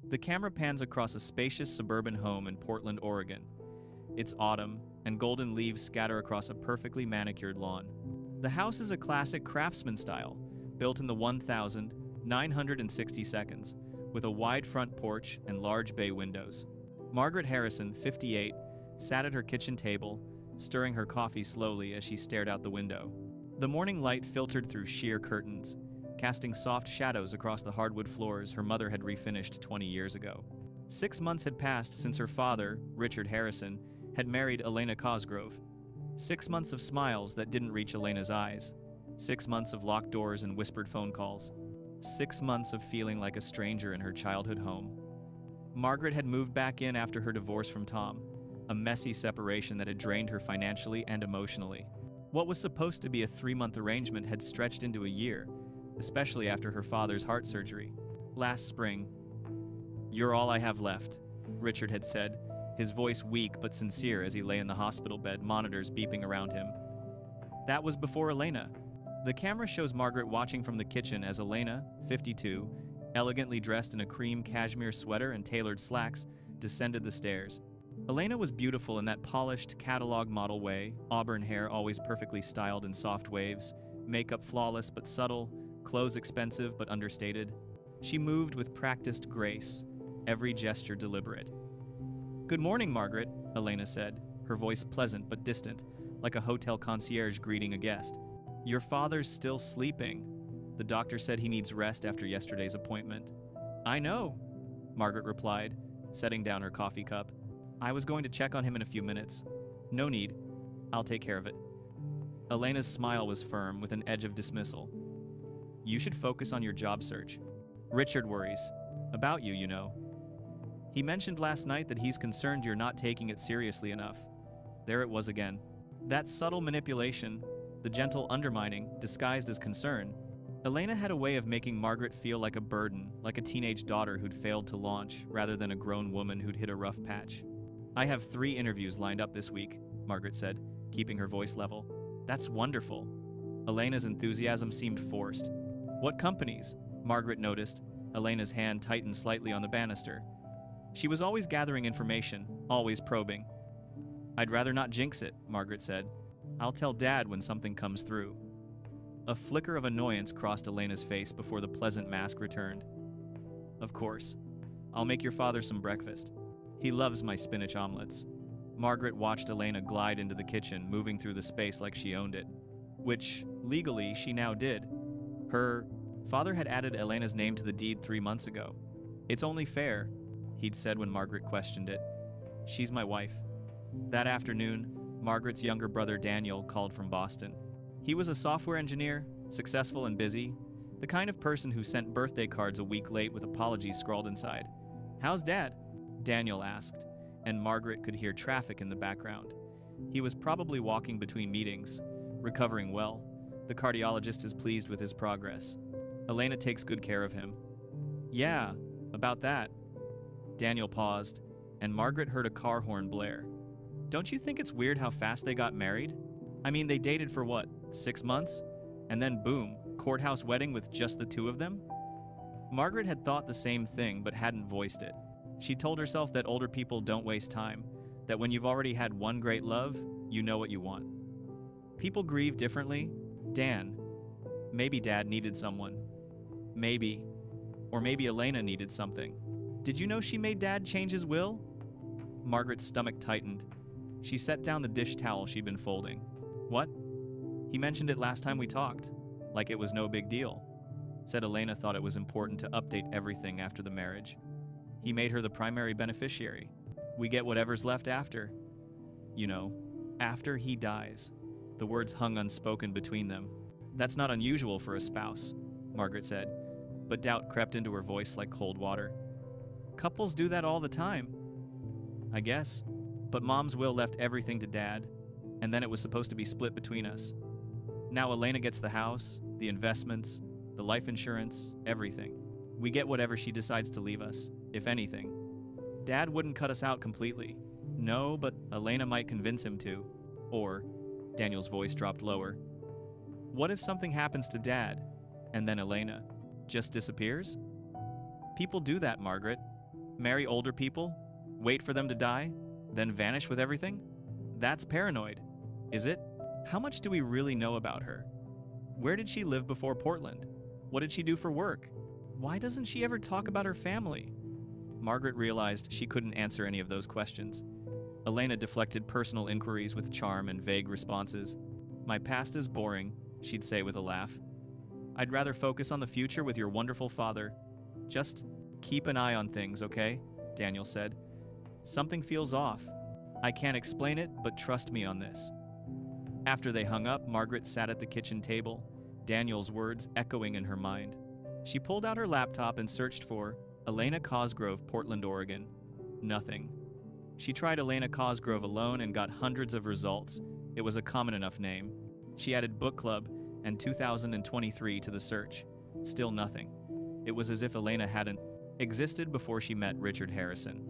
The camera pans across a spacious suburban home in Portland, Oregon. It's autumn, and golden leaves scatter across a perfectly manicured lawn. The house is a classic craftsman style, built in the 1960 seconds, with a wide front porch and large bay windows. Margaret Harrison, 58, sat at her kitchen table, stirring her coffee slowly as she stared out the window. The morning light filtered through sheer curtains, casting soft shadows across the hardwood floors her mother had refinished 20 years ago. 6 months had passed since her father, Richard Harrison, had married Elena Cosgrove. 6 months of smiles that didn't reach Elena's eyes. 6 months of locked doors and whispered phone calls. 6 months of feeling like a stranger in her childhood home. Margaret had moved back in after her divorce from Tom, a messy separation that had drained her financially and emotionally. What was supposed to be a 3-month arrangement had stretched into a year, especially after her father's heart surgery. Last spring, "You're all I have left," Richard had said, his voice weak but sincere as he lay in the hospital bed, monitors beeping around him. That was before Elena. The camera shows Margaret watching from the kitchen as Elena, 52, elegantly dressed in a cream cashmere sweater and tailored slacks, descended the stairs. Elena was beautiful in that polished, catalog model way, auburn hair always perfectly styled in soft waves, makeup flawless but subtle, clothes expensive but understated. She moved with practiced grace, every gesture deliberate. "Good morning, Margaret," Elena said, her voice pleasant but distant, like a hotel concierge greeting a guest. "Your father's still sleeping. The doctor said he needs rest after yesterday's appointment." "I know," Margaret replied, setting down her coffee cup. "I was going to check on him in a few minutes." "No need. I'll take care of it." Elena's smile was firm, with an edge of dismissal. "You should focus on your job search. Richard worries. About you, you know. He mentioned last night that he's concerned you're not taking it seriously enough." There it was again. That subtle manipulation, the gentle undermining, disguised as concern. Elena had a way of making Margaret feel like a burden, like a teenage daughter who'd failed to launch, rather than a grown woman who'd hit a rough patch. "I have 3 interviews lined up this week," Margaret said, keeping her voice level. "That's wonderful." Elena's enthusiasm seemed forced. "What companies?" Margaret noticed. Elena's hand tightened slightly on the banister. She was always gathering information, always probing. "I'd rather not jinx it," Margaret said. "I'll tell Dad when something comes through." A flicker of annoyance crossed Elena's face before the pleasant mask returned. "Of course. I'll make your father some breakfast. He loves my spinach omelets." Margaret watched Elena glide into the kitchen, moving through the space like she owned it. Which, legally, she now did. Her father had added Elena's name to the deed 3 months ago. "It's only fair," he'd said when Margaret questioned it. "She's my wife." That afternoon, Margaret's younger brother Daniel called from Boston. He was a software engineer, successful and busy, the kind of person who sent birthday cards a week late with apologies scrawled inside. "How's Dad?" Daniel asked, and Margaret could hear traffic in the background. He was probably walking between meetings, recovering well. The cardiologist is pleased with his progress. Elena takes good care of him. "Yeah, about that." Daniel paused, and Margaret heard a car horn blare. "Don't you think it's weird how fast they got married? I mean, they dated for what, 6 months? And then boom, courthouse wedding with just the 2 of them?" Margaret had thought the same thing but hadn't voiced it. She told herself that older people don't waste time, that when you've already had one great love, you know what you want. People grieve differently. Maybe Dad needed someone. Maybe. Or maybe Elena needed something. "Did you know she made Dad change his will?" Margaret's stomach tightened. She set down the dish towel she'd been folding. "What?" "He mentioned it last time we talked. Like it was no big deal. Said Elena thought it was important to update everything after the marriage. He made her the primary beneficiary. We get whatever's left after. You know, after he dies." The words hung unspoken between them. "That's not unusual for a spouse," Margaret said, but doubt crept into her voice like cold water. "Couples do that all the time." "I guess. But Mom's will left everything to Dad, and then it was supposed to be split between us. Now Elena gets the house, the investments, the life insurance, everything. We get whatever she decides to leave us, if anything. Dad wouldn't cut us out completely. No, but Elena might convince him to. Or," Daniel's voice dropped lower, "what if something happens to Dad, and then Elena just disappears?" "People do that, Margaret. Marry older people? Wait for them to die? Then vanish with everything? That's paranoid. Is it? How much do we really know about her? Where did she live before Portland? What did she do for work? Why doesn't she ever talk about her family? Margaret realized she couldn't answer any of those questions. Elena deflected personal inquiries with charm and vague responses. My past is boring, she'd say with a laugh. I'd rather focus on the future with your wonderful father. Just keep an eye on things, okay? Daniel said. Something feels off. I can't explain it, but trust me on this. After they hung up, Margaret sat at the kitchen table, Daniel's words echoing in her mind. She pulled out her laptop and searched for Elena Cosgrove, Portland, Oregon. Nothing. She tried Elena Cosgrove alone and got hundreds of results. It was a common enough name. She added book club and 2023 to the search. Still nothing. It was as if Elena hadn't existed before she met Richard Harrison.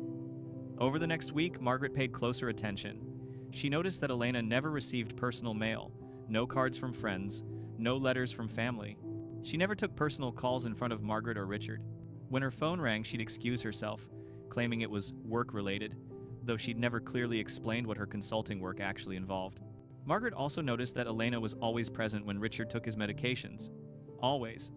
Over the next week, Margaret paid closer attention. She noticed that Elena never received personal mail, no cards from friends, no letters from family. She never took personal calls in front of Margaret or Richard. When her phone rang, she'd excuse herself, claiming it was work-related, though she'd never clearly explained what her consulting work actually involved. Margaret also noticed that Elena was always present when Richard took his medications. Always.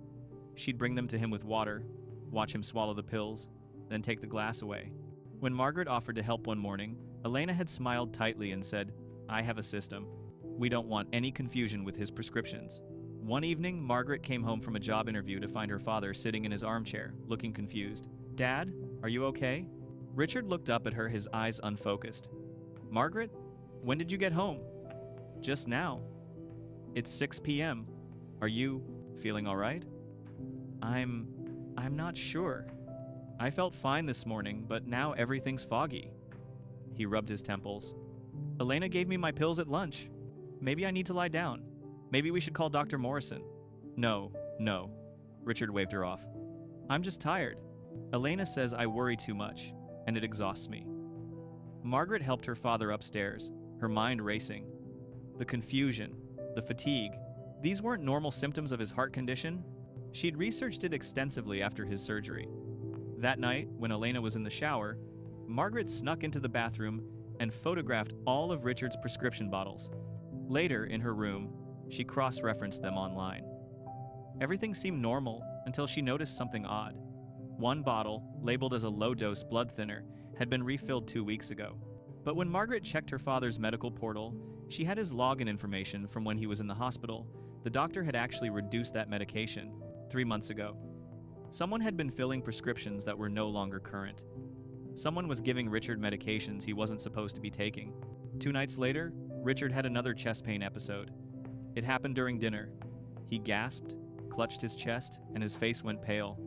She'd bring them to him with water, watch him swallow the pills, then take the glass away. When Margaret offered to help one morning, Elena had smiled tightly and said, I have a system. We don't want any confusion with his prescriptions. One evening, Margaret came home from a job interview to find her father sitting in his armchair, looking confused. Dad, are you okay? Richard looked up at her, his eyes unfocused. Margaret, when did you get home? Just now. It's 6 p.m. Are you feeling all right? I'm not sure. I felt fine this morning, but now everything's foggy. He rubbed his temples. Elena gave me my pills at lunch. Maybe I need to lie down. Maybe we should call Dr. Morrison. No. Richard waved her off. I'm just tired. Elena says I worry too much, and it exhausts me. Margaret helped her father upstairs, her mind racing. The confusion, the fatigue, these weren't normal symptoms of his heart condition. She'd researched it extensively after his surgery. That night, when Elena was in the shower, Margaret snuck into the bathroom and photographed all of Richard's prescription bottles. Later, in her room, she cross-referenced them online. Everything seemed normal until she noticed something odd. One bottle, labeled as a low-dose blood thinner, had been refilled 2 weeks ago. But when Margaret checked her father's medical portal, she had his login information from when he was in the hospital. The doctor had actually reduced that medication 3 months ago. Someone had been filling prescriptions that were no longer current. Someone was giving Richard medications he wasn't supposed to be taking. 2 nights later, Richard had another chest pain episode. It happened during dinner. He gasped, clutched his chest, and his face went pale.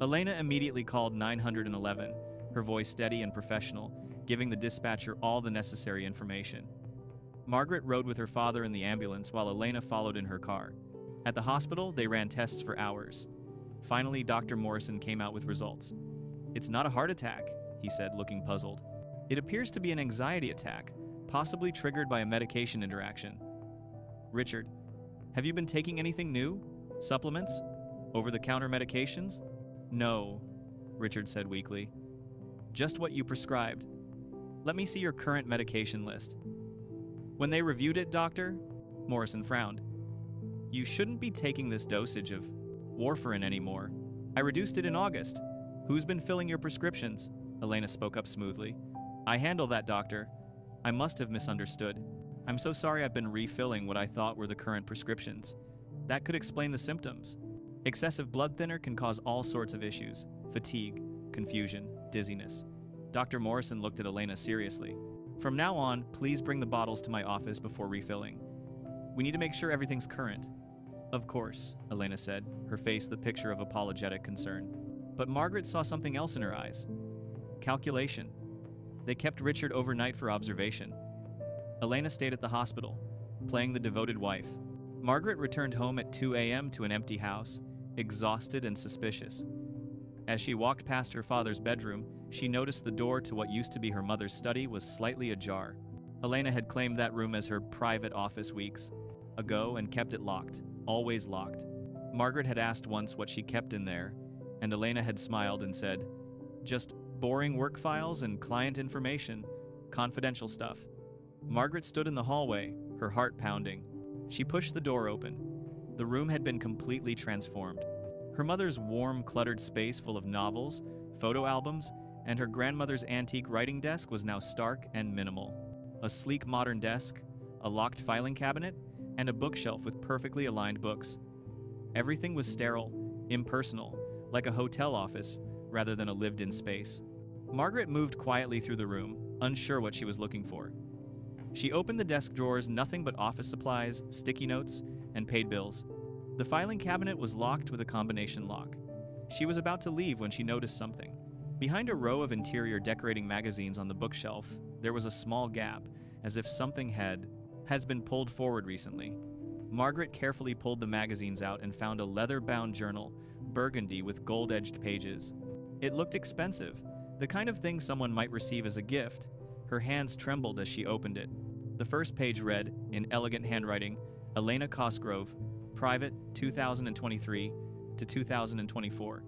Elena immediately called 911, her voice steady and professional, giving the dispatcher all the necessary information. Margaret rode with her father in the ambulance while Elena followed in her car. At the hospital, they ran tests for hours. Finally, Dr. Morrison came out with results. It's not a heart attack, he said, looking puzzled. It appears to be an anxiety attack, possibly triggered by a medication interaction. Richard, have you been taking anything new? Supplements? Over-the-counter medications? No, Richard said weakly. Just what you prescribed. Let me see your current medication list. When they reviewed it, Doctor, Morrison frowned. You shouldn't be taking this dosage of warfarin anymore. I reduced it in August. Who's been filling your prescriptions? Elena spoke up smoothly. I handle that, Doctor. I must have misunderstood. I'm so sorry I've been refilling what I thought were the current prescriptions. That could explain the symptoms. Excessive blood thinner can cause all sorts of issues. Fatigue, confusion, dizziness. Dr. Morrison looked at Elena seriously. From now on, please bring the bottles to my office before refilling. We need to make sure everything's current. Of course, Elena said, her face the picture of apologetic concern. But Margaret saw something else in her eyes. Calculation. They kept Richard overnight for observation. Elena stayed at the hospital, playing the devoted wife. Margaret returned home at 2 a.m. to an empty house, exhausted and suspicious. As she walked past her father's bedroom, she noticed the door to what used to be her mother's study was slightly ajar. Elena had claimed that room as her private office weeks ago and kept it locked, always locked. Margaret had asked once what she kept in there, and Elena had smiled and said, just boring work files and client information, confidential stuff. Margaret stood in the hallway, her heart pounding. She pushed the door open. The room had been completely transformed. Her mother's warm, cluttered space full of novels, photo albums, and her grandmother's antique writing desk was now stark and minimal. A sleek modern desk, a locked filing cabinet, and a bookshelf with perfectly aligned books. Everything was sterile, impersonal, like a hotel office rather than a lived-in space. Margaret moved quietly through the room, unsure what she was looking for. She opened the desk drawers, nothing but office supplies, sticky notes, and paid bills. The filing cabinet was locked with a combination lock. She was about to leave when she noticed something. Behind a row of interior decorating magazines on the bookshelf, there was a small gap, as if something has been pulled forward recently. Margaret carefully pulled the magazines out and found a leather-bound journal, burgundy with gold-edged pages. It looked expensive, the kind of thing someone might receive as a gift. Her hands trembled as she opened it. The first page read, in elegant handwriting, Elena Cosgrove, private, 2023 to 2024.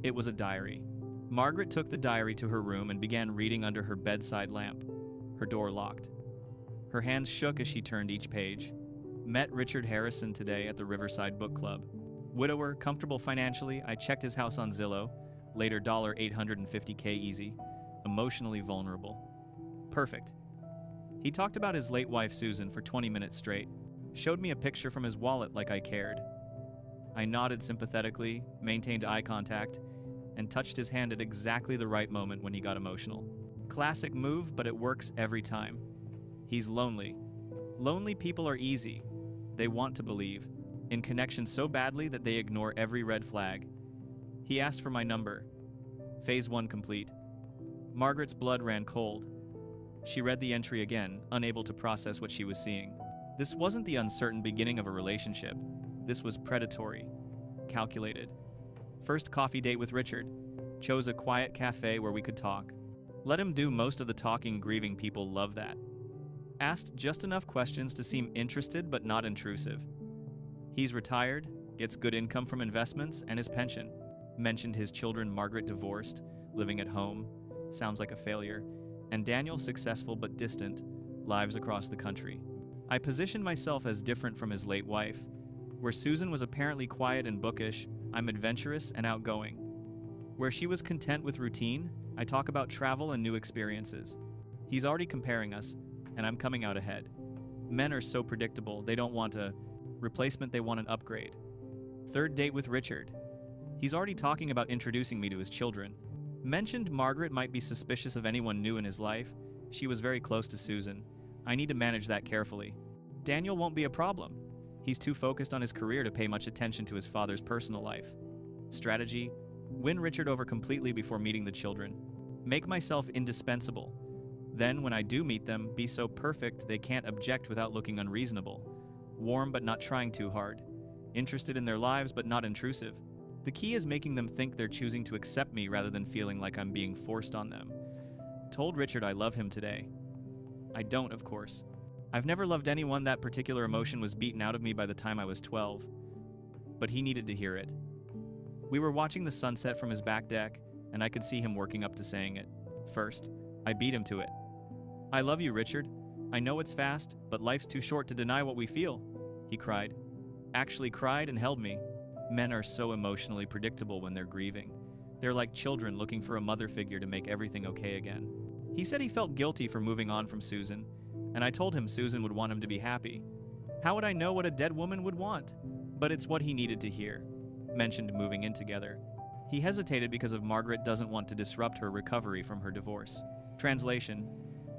It was a diary. Margaret took the diary to her room and began reading under her bedside lamp. Her door locked. Her hands shook as she turned each page. Met Richard Harrison today at the Riverside Book Club. Widower, comfortable financially, I checked his house on Zillow, later $850K easy, emotionally vulnerable. Perfect. He talked about his late wife Susan for 20 minutes straight, showed me a picture from his wallet like I cared. I nodded sympathetically, maintained eye contact, and touched his hand at exactly the right moment when he got emotional. Classic move, but it works every time. He's lonely. Lonely people are easy. They want to believe, in connection so badly that they ignore every red flag. He asked for my number. Phase 1 complete. Margaret's blood ran cold. She read the entry again, unable to process what she was seeing. This wasn't the uncertain beginning of a relationship. This was predatory, calculated. First coffee date with Richard. Chose a quiet cafe where we could talk. Let him do most of the talking. Grieving people love that. Asked just enough questions to seem interested but not intrusive. He's retired, gets good income from investments and his pension. Mentioned his children, Margaret divorced, living at home, sounds like a failure, and Daniel successful but distant, lives across the country. I positioned myself as different from his late wife. Where Susan was apparently quiet and bookish, I'm adventurous and outgoing. Where she was content with routine, I talk about travel and new experiences. He's already comparing us, and I'm coming out ahead. Men are so predictable, they don't want a replacement, they want an upgrade. Third date with Richard. He's already talking about introducing me to his children. Mentioned Margaret might be suspicious of anyone new in his life. She was very close to Susan. I need to manage that carefully. Daniel won't be a problem. He's too focused on his career to pay much attention to his father's personal life. Strategy: win Richard over completely before meeting the children. Make myself indispensable. Then, when I do meet them, be so perfect they can't object without looking unreasonable. Warm but not trying too hard. Interested in their lives but not intrusive. The key is making them think they're choosing to accept me rather than feeling like I'm being forced on them. Told Richard I love him today. I don't, of course. I've never loved anyone. That particular emotion was beaten out of me by the time I was 12. But he needed to hear it. We were watching the sunset from his back deck, and I could see him working up to saying it. First, I beat him to it. I love you, Richard. I know it's fast, but life's too short to deny what we feel. He cried. Actually cried and held me. Men are so emotionally predictable when they're grieving. They're like children looking for a mother figure to make everything okay again. He said he felt guilty for moving on from Susan, and I told him Susan would want him to be happy. How would I know what a dead woman would want? But it's what he needed to hear. Mentioned moving in together. He hesitated because of Margaret doesn't want to disrupt her recovery from her divorce. Translation: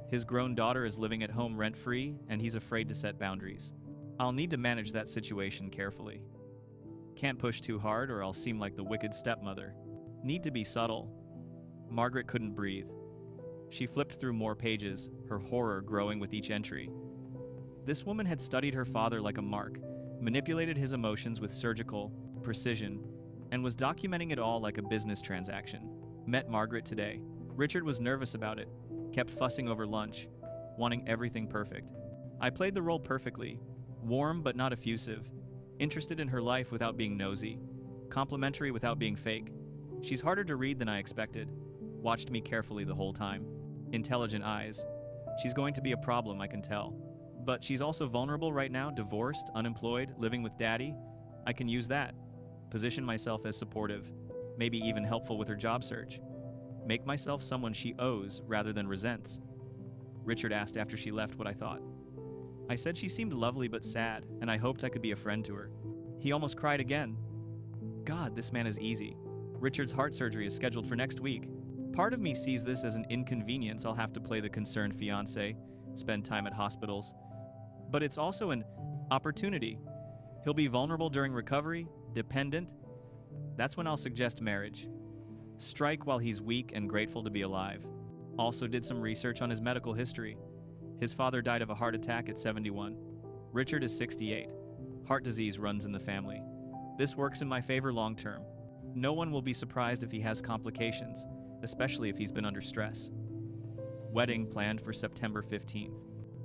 his grown daughter is living at home rent-free, and he's afraid to set boundaries. I'll need to manage that situation carefully. Can't push too hard or I'll seem like the wicked stepmother. Need to be subtle. Margaret couldn't breathe. She flipped through more pages, her horror growing with each entry. This woman had studied her father like a mark, manipulated his emotions with surgical precision, and was documenting it all like a business transaction. Met Margaret today. Richard was nervous about it, kept fussing over lunch, wanting everything perfect. I played the role perfectly, warm but not effusive, interested in her life without being nosy, complimentary without being fake. She's harder to read than I expected. watched me carefully the whole time. Intelligent eyes. She's going to be a problem, I can tell. But she's also vulnerable right now, divorced, unemployed, living with daddy. I can use that. Position myself as supportive, maybe even helpful with her job search. Make myself someone she owes rather than resents. Richard asked after she left what I thought. I said she seemed lovely but sad, and I hoped I could be a friend to her. He almost cried again. God, this man is easy. Richard's heart surgery is scheduled for next week. Part of me sees this as an inconvenience. I'll have to play the concerned fiancé, spend time at hospitals. But it's also an opportunity. He'll be vulnerable during recovery, dependent. That's when I'll suggest marriage. Strike while he's weak and grateful to be alive. Also did some research on his medical history. His father died of a heart attack at 71. Richard is 68. Heart disease runs in the family. This works in my favor long term. No one will be surprised if he has complications, especially if he's been under stress. Wedding planned for September 15th.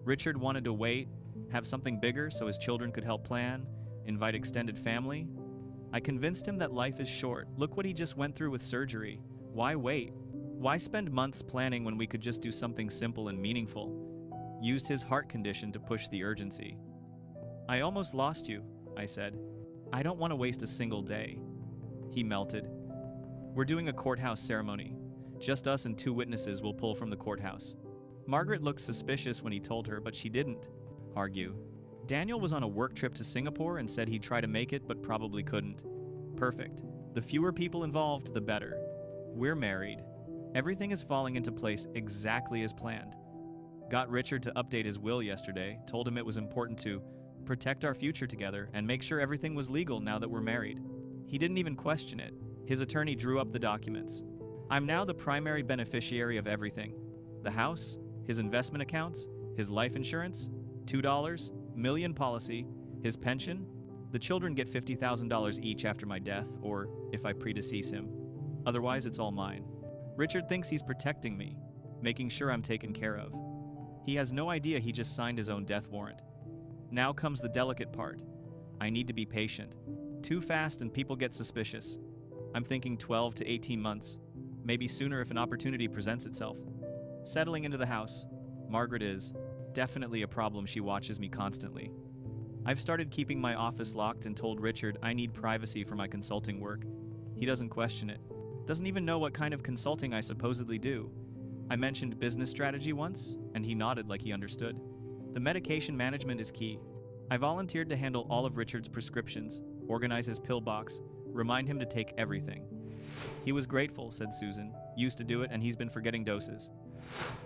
Richard wanted to wait, have something bigger so his children could help plan, invite extended family. I convinced him that life is short. Look what he just went through with surgery. Why wait? Why spend months planning when we could just do something simple and meaningful? Used his heart condition to push the urgency. I almost lost you, I said. I don't want to waste a single day. He melted. We're doing a courthouse ceremony. Just us and 2 witnesses will pull from the courthouse. Margaret looked suspicious when he told her, but she didn't argue. Daniel was on a work trip to Singapore and said he'd try to make it, but probably couldn't. Perfect. The fewer people involved, the better. We're married. Everything is falling into place exactly as planned. Got Richard to update his will yesterday, told him it was important to protect our future together and make sure everything was legal now that we're married. He didn't even question it. His attorney drew up the documents. I'm now the primary beneficiary of everything. The house, his investment accounts, his life insurance, $2 million policy, his pension. The children get $50,000 each after my death, or if I predecease him. Otherwise, it's all mine. Richard thinks he's protecting me, making sure I'm taken care of. He has no idea he just signed his own death warrant. Now comes the delicate part. I need to be patient. Too fast and people get suspicious. I'm thinking 12 to 18 months, maybe sooner if an opportunity presents itself. Settling into the house. Margaret is definitely a problem. She watches me constantly. I've started keeping my office locked and told Richard I need privacy for my consulting work. He doesn't question it. Doesn't even know what kind of consulting I supposedly do. I mentioned business strategy once, and he nodded like he understood. The medication management is key. I volunteered to handle all of Richard's prescriptions, organize his pill box, remind him to take everything. He was grateful, said Susan. Used to do it, and he's been forgetting doses.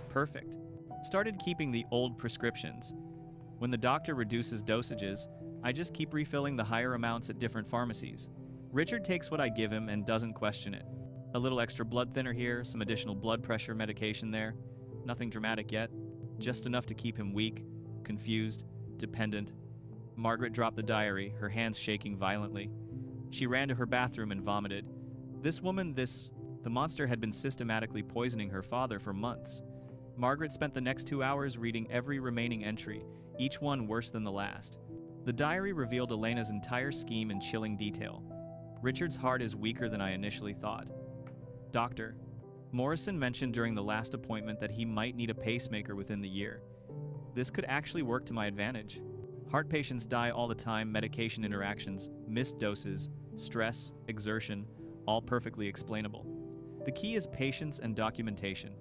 Perfect. Started keeping the old prescriptions. When the doctor reduces dosages, I just keep refilling the higher amounts at different pharmacies. Richard takes what I give him and doesn't question it. A little extra blood thinner here, some additional blood pressure medication there. Nothing dramatic yet. Just enough to keep him weak, confused, dependent. Margaret dropped the diary, her hands shaking violently. She ran to her bathroom and vomited. The monster had been systematically poisoning her father for months. Margaret spent the next 2 hours reading every remaining entry, each one worse than the last. The diary revealed Elena's entire scheme in chilling detail. Richard's heart is weaker than I initially thought. Doctor, Morrison mentioned during the last appointment that he might need a pacemaker within the year. This could actually work to my advantage. Heart patients die all the time, medication interactions, missed doses, stress, exertion, all perfectly explainable. The key is patience and documentation.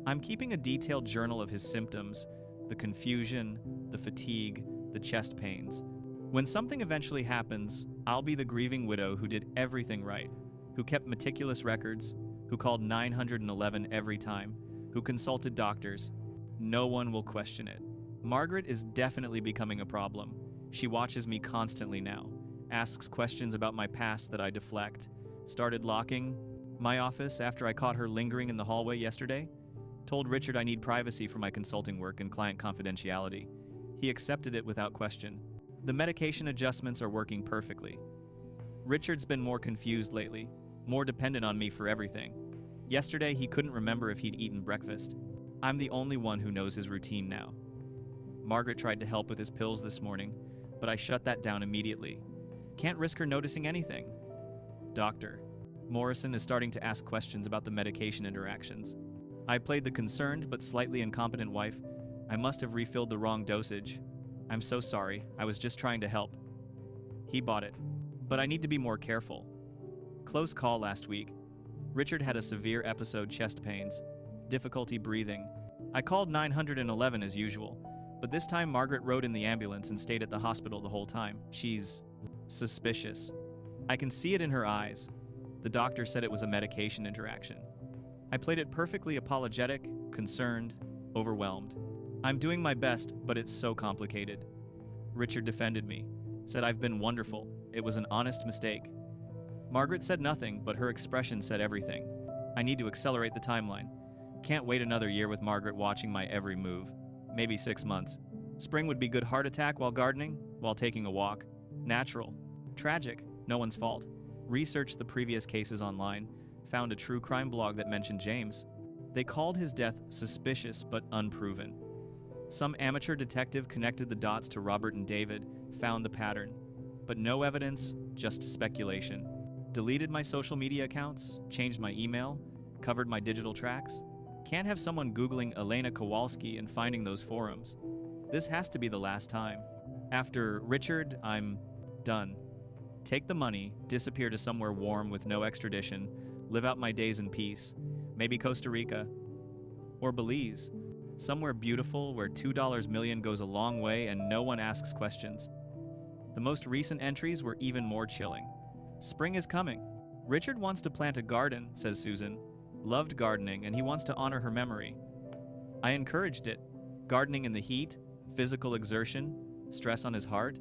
I'm keeping a detailed journal of his symptoms, the confusion, the fatigue, the chest pains. When something eventually happens, I'll be the grieving widow who did everything right, who kept meticulous records, who called 911 every time, who consulted doctors. No one will question it. Margaret is definitely becoming a problem. She watches me constantly now, asks questions about my past that I deflect. Started locking my office after I caught her lingering in the hallway yesterday. Told Richard I need privacy for my consulting work and client confidentiality. He accepted it without question. The medication adjustments are working perfectly. Richard's been more confused lately, more dependent on me for everything. Yesterday, he couldn't remember if he'd eaten breakfast. I'm the only one who knows his routine now. Margaret tried to help with his pills this morning, but I shut that down immediately. Can't risk her noticing anything. Doctor, Morrison is starting to ask questions about the medication interactions. I played the concerned but slightly incompetent wife. I must have refilled the wrong dosage. I'm so sorry, I was just trying to help. He bought it. But I need to be more careful. Close call last week. Richard had a severe episode chest pains, difficulty breathing. I called 911 as usual, but this time Margaret rode in the ambulance and stayed at the hospital the whole time. She's suspicious. I can see it in her eyes. The doctor said it was a medication interaction. I played it perfectly apologetic, concerned, overwhelmed. I'm doing my best, but it's so complicated. Richard defended me, said I've been wonderful. It was an honest mistake. Margaret said nothing, but her expression said everything. I need to accelerate the timeline. Can't wait another year with Margaret watching my every move. Maybe 6 months. Spring would be good heart attack while gardening, while taking a walk. Natural. Tragic. No one's fault. Researched the previous cases online. Found a true crime blog that mentioned James. They called his death suspicious but unproven. Some amateur detective connected the dots to Robert and David, found the pattern. But no evidence, just speculation. Deleted my social media accounts, changed my email, covered my digital tracks. Can't have someone Googling Elena Kowalski and finding those forums. This has to be the last time. After Richard, I'm done. Take the money, disappear to somewhere warm with no extradition, live out my days in peace. Maybe Costa Rica. Or Belize. Somewhere beautiful where $2 million goes a long way and no one asks questions. The most recent entries were even more chilling. Spring is coming. Richard wants to plant a garden, says Susan. Loved gardening and he wants to honor her memory. I encouraged it. Gardening in the heat, physical exertion, stress on his heart.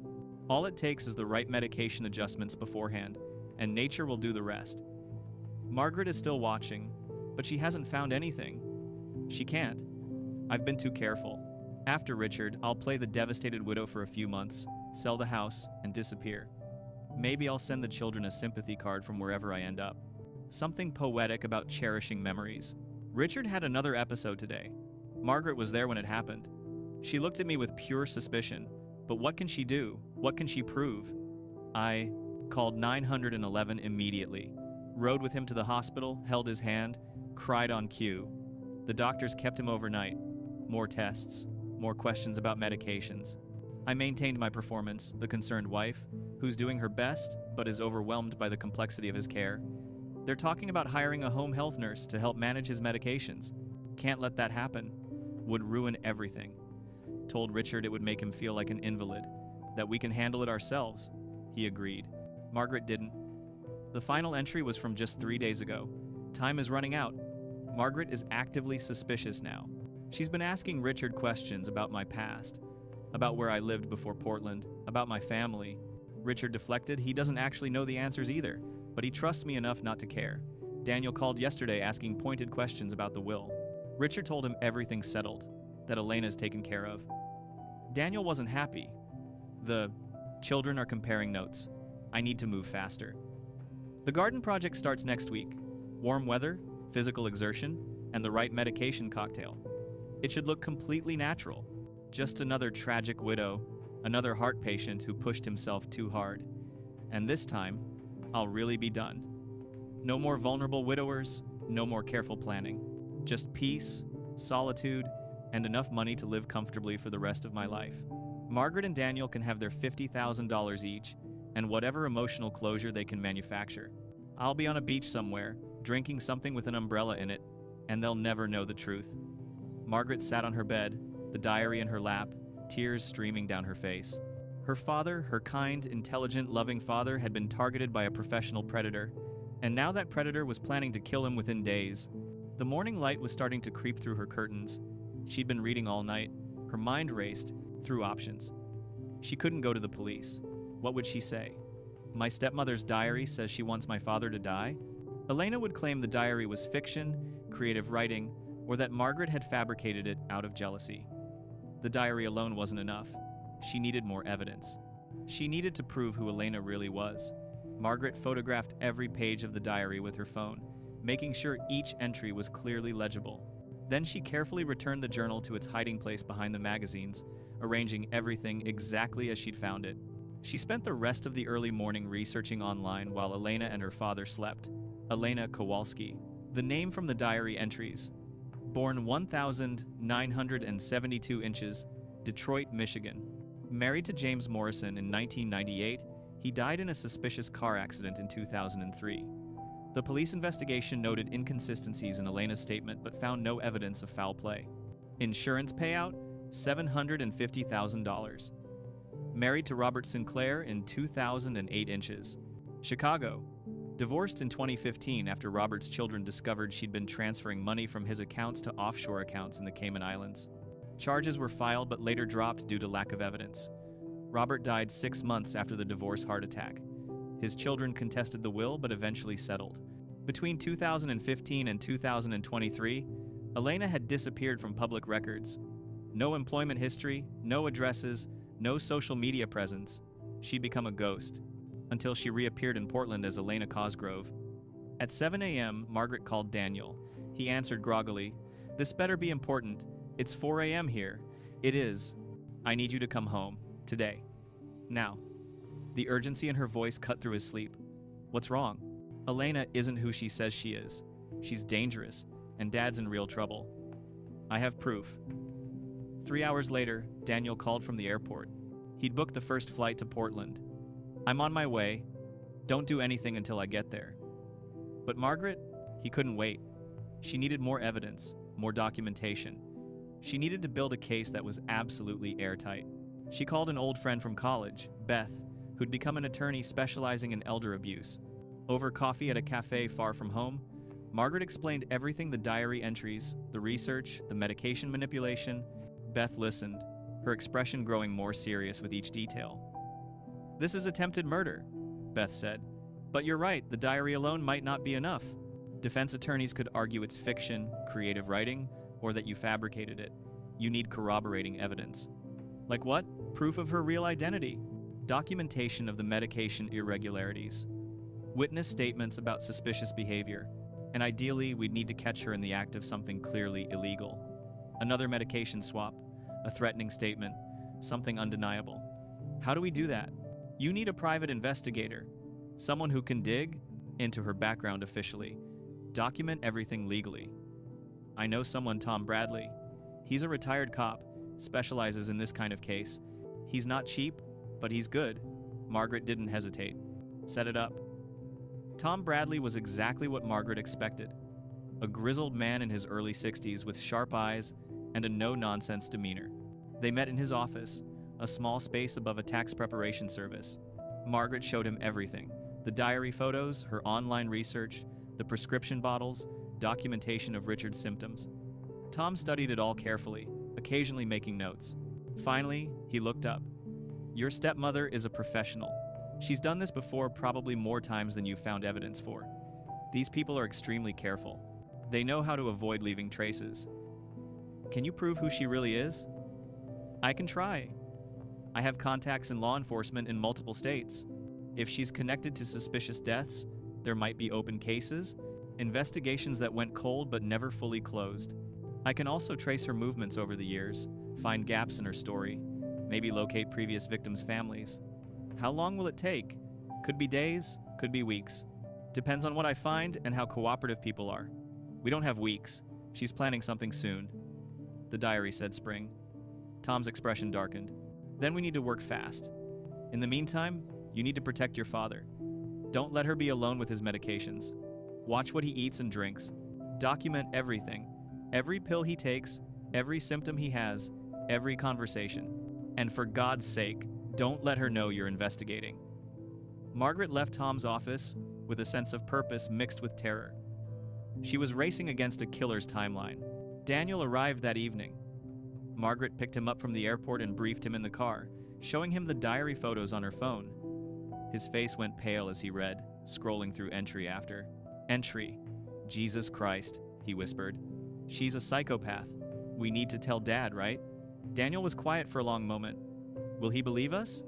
All it takes is the right medication adjustments beforehand, and nature will do the rest. Margaret is still watching, but she hasn't found anything. She can't. I've been too careful. After Richard, I'll play the devastated widow for a few months, sell the house, and disappear. Maybe I'll send the children a sympathy card from wherever I end up. Something poetic about cherishing memories. Richard had another episode today. Margaret was there when it happened. She looked at me with pure suspicion. But what can she do? What can she prove? I called 911 immediately. Rode with him to the hospital, held his hand, cried on cue. The doctors kept him overnight. More tests, more questions about medications. I maintained my performance, the concerned wife, who's doing her best but is overwhelmed by the complexity of his care. They're talking about hiring a home health nurse to help manage his medications. Can't let that happen. Would ruin everything. Told Richard it would make him feel like an invalid, that we can handle it ourselves. He agreed. Margaret didn't. The final entry was from just 3 days ago. Time is running out. Margaret is actively suspicious now. She's been asking Richard questions about my past, about where I lived before Portland, about my family. Richard deflected. He doesn't actually know the answers either, but he trusts me enough not to care. Daniel called yesterday asking pointed questions about the will. Richard told him everything's settled, that Elena's taken care of. Daniel wasn't happy. The children are comparing notes. I need to move faster. The garden project starts next week. Warm weather, physical exertion, and the right medication cocktail. It should look completely natural. Just another tragic widow, another heart patient who pushed himself too hard. And this time, I'll really be done. No more vulnerable widowers, no more careful planning. Just peace, solitude, and enough money to live comfortably for the rest of my life. Margaret and Daniel can have their $50,000 each, and whatever emotional closure they can manufacture. I'll be on a beach somewhere, drinking something with an umbrella in it, and they'll never know the truth. Margaret sat on her bed, the diary in her lap, tears streaming down her face. Her father, her kind, intelligent, loving father, had been targeted by a professional predator, and now that predator was planning to kill him within days. The morning light was starting to creep through her curtains. She'd been reading all night. Her mind raced through options. She couldn't go to the police. What would she say? My stepmother's diary says she wants my father to die? Elena would claim the diary was fiction, creative writing, or that Margaret had fabricated it out of jealousy. The diary alone wasn't enough. She needed more evidence. She needed to prove who Elena really was. Margaret photographed every page of the diary with her phone, making sure each entry was clearly legible. Then she carefully returned the journal to its hiding place behind the magazines, arranging everything exactly as she'd found it. She spent the rest of the early morning researching online while Elena and her father slept. Elena Kowalski. The name from the diary entries. Born 1,972 inches, Detroit, Michigan. Married to James Morrison in 1998, he died in a suspicious car accident in 2003. The police investigation noted inconsistencies in Elena's statement but found no evidence of foul play. Insurance payout, $750,000. Married to Robert Sinclair in 2008 inches. Chicago. Divorced in 2015 after Robert's children discovered she'd been transferring money from his accounts to offshore accounts in the Cayman Islands. Charges were filed but later dropped due to lack of evidence. Robert died 6 months after the divorce heart attack. His children contested the will but eventually settled. Between 2015 and 2023, Elena had disappeared from public records. No employment history, no addresses, no social media presence. She'd become a ghost, until she reappeared in Portland as Elena Cosgrove. At 7 a.m., Margaret called Daniel. He answered groggily, "This better be important. It's 4 a.m. here." "It is. I need you to come home. Today. Now." The urgency in her voice cut through his sleep. "What's wrong?" "Elena isn't who she says she is. She's dangerous, and Dad's in real trouble. I have proof." 3 hours later, Daniel called from the airport. He'd booked the first flight to Portland. "I'm on my way. Don't do anything until I get there." But Margaret, he couldn't wait. She needed more evidence, more documentation. She needed to build a case that was absolutely airtight. She called an old friend from college, Beth, who'd become an attorney specializing in elder abuse. Over coffee at a cafe far from home, Margaret explained everything: the diary entries, the research, the medication manipulation. Beth listened, her expression growing more serious with each detail. "This is attempted murder," Beth said. "But you're right, the diary alone might not be enough. Defense attorneys could argue it's fiction, creative writing, or that you fabricated it. You need corroborating evidence." "Like what?" "Proof of her real identity. Documentation of the medication irregularities. Witness statements about suspicious behavior. And ideally, we'd need to catch her in the act of something clearly illegal. Another medication swap, a threatening statement, something undeniable. How do we do that?" "You need a private investigator, someone who can dig into her background officially, document everything legally. I know someone, Tom Bradley. He's a retired cop, specializes in this kind of case. He's not cheap, but he's good." Margaret didn't hesitate. "Set it up." Tom Bradley was exactly what Margaret expected. A grizzled man in his early 60s with sharp eyes and a no-nonsense demeanor. They met in his office, a small space above a tax preparation service. Margaret showed him everything: the diary photos, her online research, the prescription bottles, documentation of Richard's symptoms. Tom studied it all carefully, occasionally making notes. Finally, he looked up. "Your stepmother is a professional. She's done this before, probably more times than you've found evidence for. These people are extremely careful. They know how to avoid leaving traces. Can you prove who she really is?" "I can try. I have contacts in law enforcement in multiple states. If she's connected to suspicious deaths, there might be open cases, investigations that went cold but never fully closed. I can also trace her movements over the years, find gaps in her story, maybe locate previous victims' families. How long will it take? Could be days, could be weeks. Depends on what I find and how cooperative people are. We don't have weeks. She's planning something soon." The diary said spring. Tom's expression darkened. "Then we need to work fast. In the meantime, you need to protect your father. Don't let her be alone with his medications. Watch what he eats and drinks. Document everything. Every pill he takes, every symptom he has, every conversation. And for God's sake, don't let her know you're investigating." Margaret left Tom's office with a sense of purpose mixed with terror. She was racing against a killer's timeline. Daniel arrived that evening. Margaret picked him up from the airport and briefed him in the car, showing him the diary photos on her phone. His face went pale as he read, scrolling through entry after entry. "Jesus Christ," he whispered. "She's a psychopath. We need to tell Dad, right?" Daniel was quiet for a long moment. "Will he believe us?"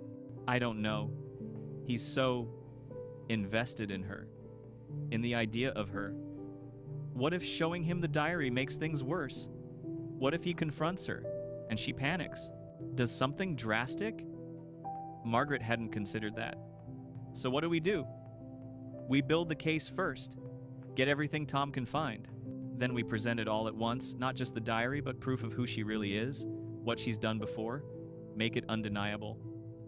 "I don't know. He's so invested in her, in the idea of her. What if showing him the diary makes things worse? What if he confronts her and she panics? Does something drastic?" Margaret hadn't considered that. "So what do? We build the case first. Get everything Tom can find. Then we present it all at once, not just the diary, but proof of who she really is, what she's done before. Make it undeniable.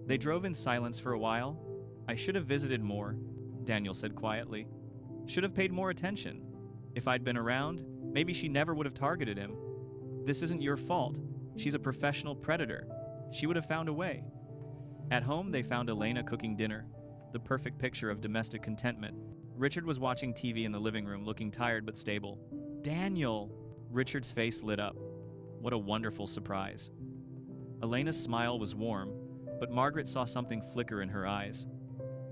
They drove in silence for a while. I should have visited more, Daniel said quietly. Should have paid more attention. If I'd been around, maybe she never would have targeted him. This isn't your fault. She's a professional predator. She would have found a way. At home, they found Elena cooking dinner, the perfect picture of domestic contentment. Richard was watching TV in the living room, looking tired but stable. Daniel! Richard's face lit up. What a wonderful surprise. Elena's smile was warm, but Margaret saw something flicker in her eyes.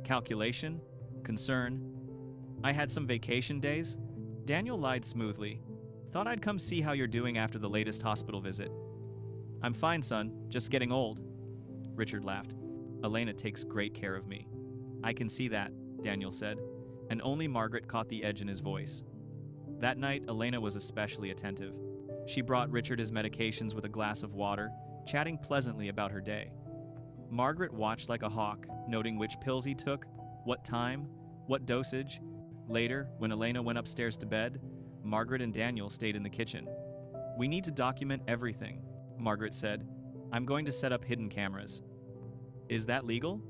Calculation? Concern? I had some vacation days? Daniel lied smoothly. Thought I'd come see how you're doing after the latest hospital visit. I'm fine, son. Just getting old. Richard laughed. Elena takes great care of me. I can see that, Daniel said, and only Margaret caught the edge in his voice. That night, Elena was especially attentive. She brought Richard his medications with a glass of water, chatting pleasantly about her day. Margaret watched like a hawk, noting which pills he took, what time, what dosage. Later, when Elena went upstairs to bed, Margaret and Daniel stayed in the kitchen. We need to document everything, Margaret said. I'm going to set up hidden cameras. Is that legal?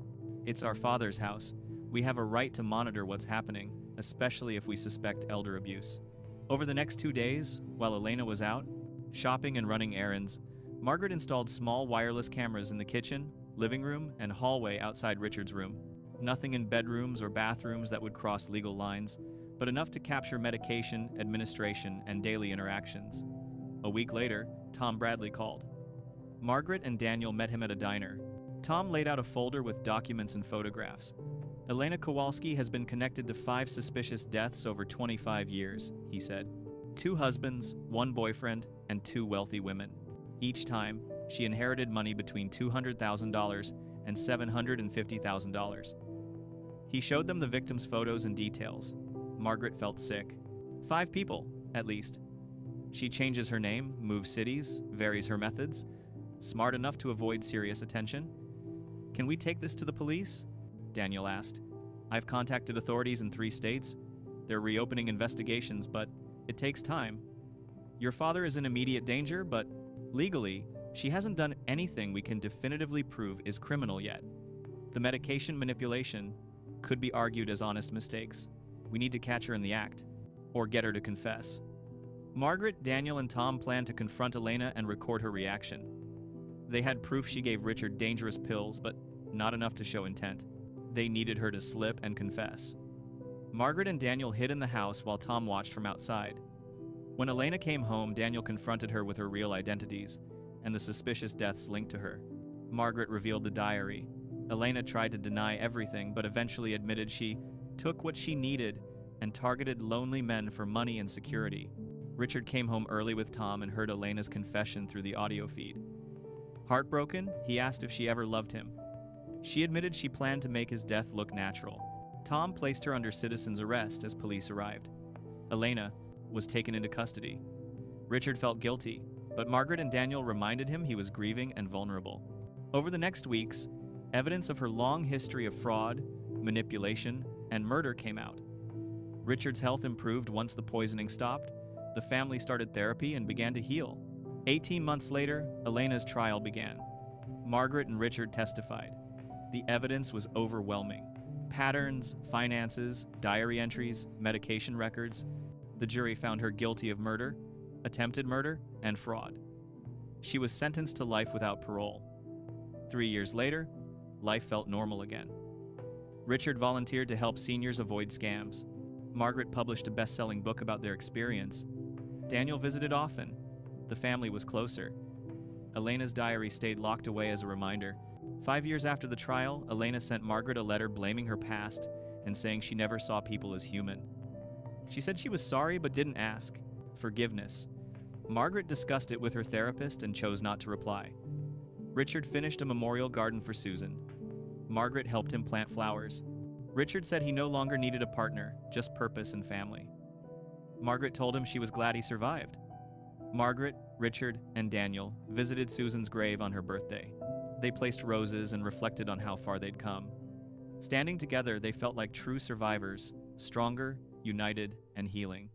It's our father's house. We have a right to monitor what's happening, especially if we suspect elder abuse. Over the next 2 days, while Elena was out, shopping and running errands, Margaret installed small wireless cameras in the kitchen, living room, and hallway outside Richard's room. Nothing in bedrooms or bathrooms that would cross legal lines, but enough to capture medication, administration, and daily interactions. A week later, Tom Bradley called. Margaret and Daniel met him at a diner. Tom laid out a folder with documents and photographs. Elena Kowalski has been connected to 5 suspicious deaths over 25 years, he said. 2 husbands, 1 boyfriend, and 2 wealthy women. Each time, she inherited money between $200,000 and $750,000. He showed them the victims' photos and details. Margaret felt sick. 5 people, at least. She changes her name, moves cities, varies her methods. Smart enough to avoid serious attention. Can we take this to the police? Daniel asked. I've contacted authorities in 3 states. They're reopening investigations, but it takes time. Your father is in immediate danger, but legally, she hasn't done anything we can definitively prove is criminal yet. The medication manipulation could be argued as honest mistakes. We need to catch her in the act, or get her to confess. Margaret, Daniel, and Tom planned to confront Elena and record her reaction. They had proof she gave Richard dangerous pills, but not enough to show intent. They needed her to slip and confess. Margaret and Daniel hid in the house while Tom watched from outside. When Elena came home, Daniel confronted her with her real identities and the suspicious deaths linked to her. Margaret revealed the diary. Elena tried to deny everything, but eventually admitted she took what she needed and targeted lonely men for money and security. Richard came home early with Tom and heard Elena's confession through the audio feed. Heartbroken, he asked if she ever loved him. She admitted she planned to make his death look natural. Tom placed her under citizen's arrest as police arrived. Elena was taken into custody. Richard felt guilty, but Margaret and Daniel reminded him he was grieving and vulnerable. Over the next weeks, evidence of her long history of fraud, manipulation, and murder came out. Richard's health improved once the poisoning stopped. The family started therapy and began to heal. 18 months later, Elena's trial began. Margaret and Richard testified. The evidence was overwhelming. Patterns, finances, diary entries, medication records. The jury found her guilty of murder, attempted murder, and fraud. She was sentenced to life without parole. 3 years later, life felt normal again. Richard volunteered to help seniors avoid scams. Margaret published a best-selling book about their experience. Daniel visited often. The family was closer. Elena's diary stayed locked away as a reminder. 5 years after the trial, Elena sent Margaret a letter blaming her past and saying she never saw people as human. She said she was sorry but didn't ask. Forgiveness. Margaret discussed it with her therapist and chose not to reply. Richard finished a memorial garden for Susan. Margaret helped him plant flowers. Richard said he no longer needed a partner, just purpose and family. Margaret told him she was glad he survived. Margaret, Richard, and Daniel visited Susan's grave on her birthday. They placed roses and reflected on how far they'd come. Standing together, they felt like true survivors, stronger, united, and healing.